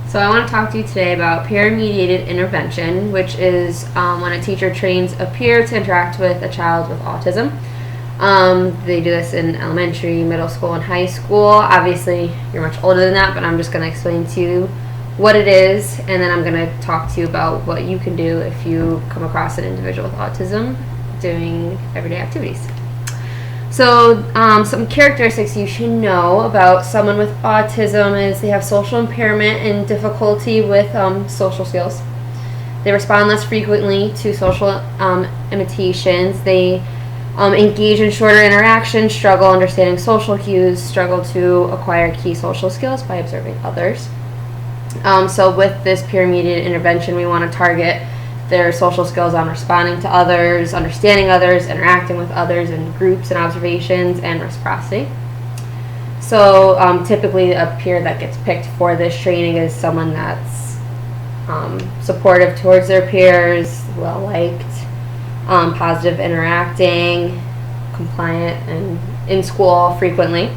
So I want to talk to you today about peer-mediated intervention, which is when a teacher trains a peer to interact with a child with autism. They do this in elementary, middle school, and high school. Obviously, you're much older than that, but I'm just going to explain to you what it is, and then I'm going to talk to you about what you can do if you come across an individual with autism doing everyday activities. So some characteristics you should know about someone with autism is they have social impairment and difficulty with social skills. They respond less frequently to social imitations. They engage in shorter interactions, struggle understanding social cues, struggle to acquire key social skills by observing others. So with this peer-mediated intervention, we want to target their social skills on responding to others, understanding others, interacting with others in groups and observations, and reciprocity. So typically a peer that gets picked for this training is someone that's supportive towards their peers, well-liked, positive interacting, compliant, and in school frequently.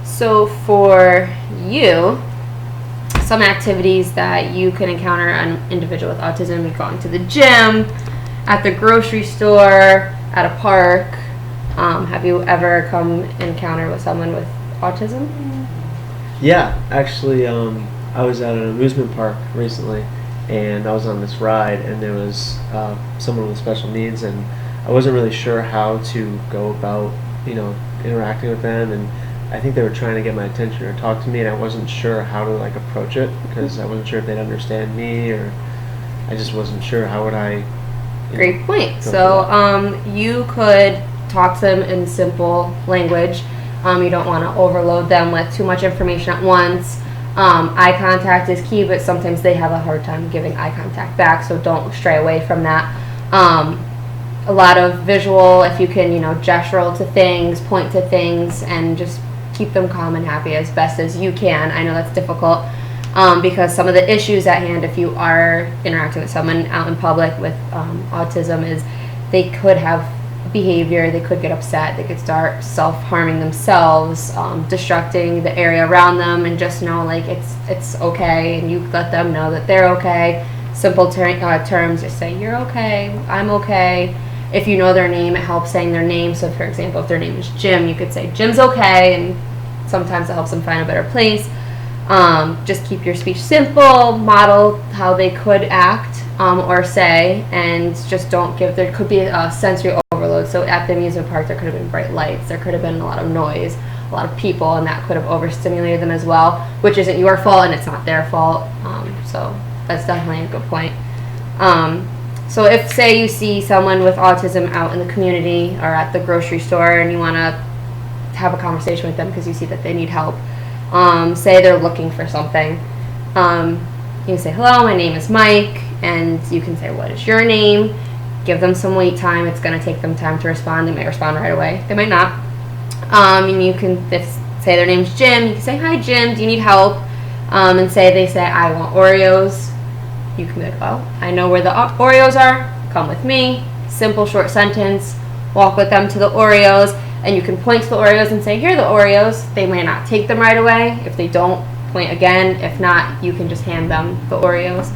So for you, some activities that you can encounter an individual with autism is going to the gym, at the grocery store, at a park. Have you ever come encounter with someone with autism? Yeah, actually, I was at an amusement park recently, and I was on this ride, and there was someone with special needs, and I wasn't really sure how to go about, interacting with them, and I think they were trying to get my attention or talk to me, and I wasn't sure how to approach it because I wasn't sure if they'd understand me, or I just wasn't sure how would I. Great point. So you could talk to them in simple language. You don't want to overload them with too much information at once. Eye contact is key, but sometimes they have a hard time giving eye contact back, so don't stray away from that. A lot of visual, if you can, gesture to things, point to things, and just keep them calm and happy as best as you can. I know that's difficult because some of the issues at hand if you are interacting with someone out in public with autism is they could have behavior, they could get upset, they could start self-harming themselves, destructing the area around them, and just know it's okay, and you let them know that they're okay. Simple terms, just say you're okay, I'm okay. If you know their name, it helps saying their name. So for example, if their name is Jim, you could say Jim's okay, and sometimes it helps them find a better place. Just keep your speech simple, model how they could act or say, and just don't give, there could be a sensory overload. So at the amusement park, there could have been bright lights, there could have been a lot of noise, a lot of people, and that could have overstimulated them as well, which isn't your fault and it's not their fault. So that's definitely a good point. So if, say, you see someone with autism out in the community or at the grocery store and you want to have a conversation with them because you see that they need help, say they're looking for something, you can say, hello, my name is Mike, and you can say, what is your name? Give them some wait time. It's going to take them time to respond. They might respond right away. They might not. And you can, say their name's Jim, you can say, hi, Jim, do you need help? And they say, I want Oreos. You can be like, well, I know where the Oreos are. Come with me. Simple, short sentence. Walk with them to the Oreos, and you can point to the Oreos and say, here are the Oreos. They may not take them right away. If they don't, point again. If not, you can just hand them the Oreos.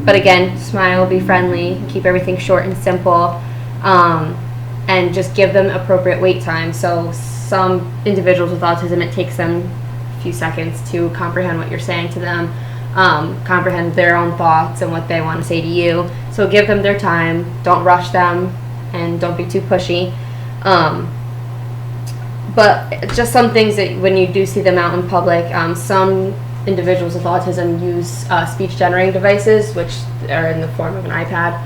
But again, smile, be friendly, keep everything short and simple, and just give them appropriate wait time. So some individuals with autism, it takes them a few seconds to comprehend what you're saying to them. Comprehend their own thoughts and what they want to say to you. So give them their time, don't rush them, and don't be too pushy. But just some things that when you do see them out in public, some individuals with autism use speech generating devices, which are in the form of an iPad,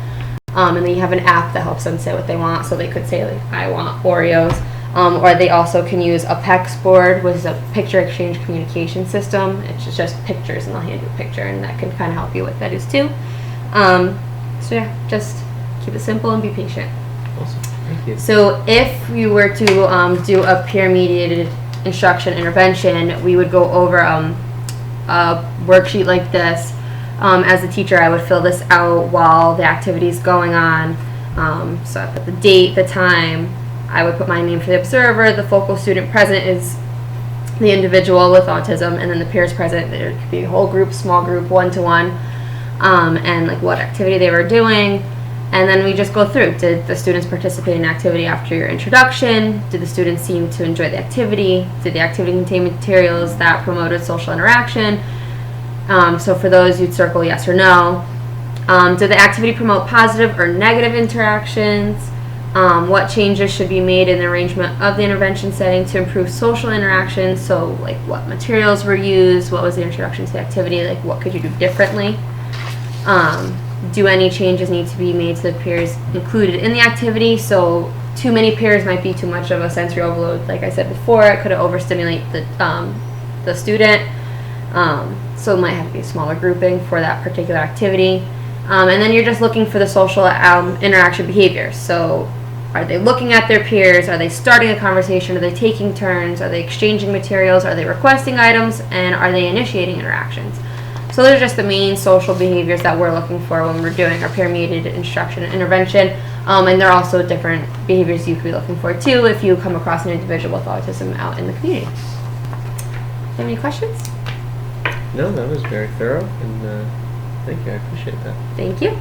and then you have an app that helps them say what they want. So they could say, I want Oreos. Or they also can use a PEX board, which is a picture exchange communication system. It's just pictures, and they'll hand you a picture, and that can kind of help you with that too. So yeah, just keep it simple and be patient. Awesome. Thank you. So if we were to do a peer-mediated instruction intervention, we would go over a worksheet like this. As a teacher, I would fill this out while the activity is going on. So I put the date, the time. I would put my name for the observer. The focal student present is the individual with autism, and then the peers present. There could be a whole group, small group, one-to-one, and like what activity they were doing. And then we just go through. Did the students participate in activity after your introduction? Did the students seem to enjoy the activity? Did the activity contain materials that promoted social interaction? So for those, you'd circle yes or no. Did the activity promote positive or negative interactions? What changes should be made in the arrangement of the intervention setting to improve social interaction? So like what materials were used? What was the introduction to the activity? Like what could you do differently? Do any changes need to be made to the peers included in the activity? So too many peers might be too much of a sensory overload. Like I said before, it could overstimulate the student. So it might have to be a smaller grouping for that particular activity. And then you're just looking for the social interaction behaviors. So are they looking at their peers? Are they starting a conversation? Are they taking turns? Are they exchanging materials? Are they requesting items? And are they initiating interactions? So those are just the main social behaviors that we're looking for when we're doing our peer-mediated instruction and intervention. And there are also different behaviors you could be looking for too if you come across an individual with autism out in the community. Do you have any questions? No, that was very thorough, and thank you. I appreciate that. Thank you.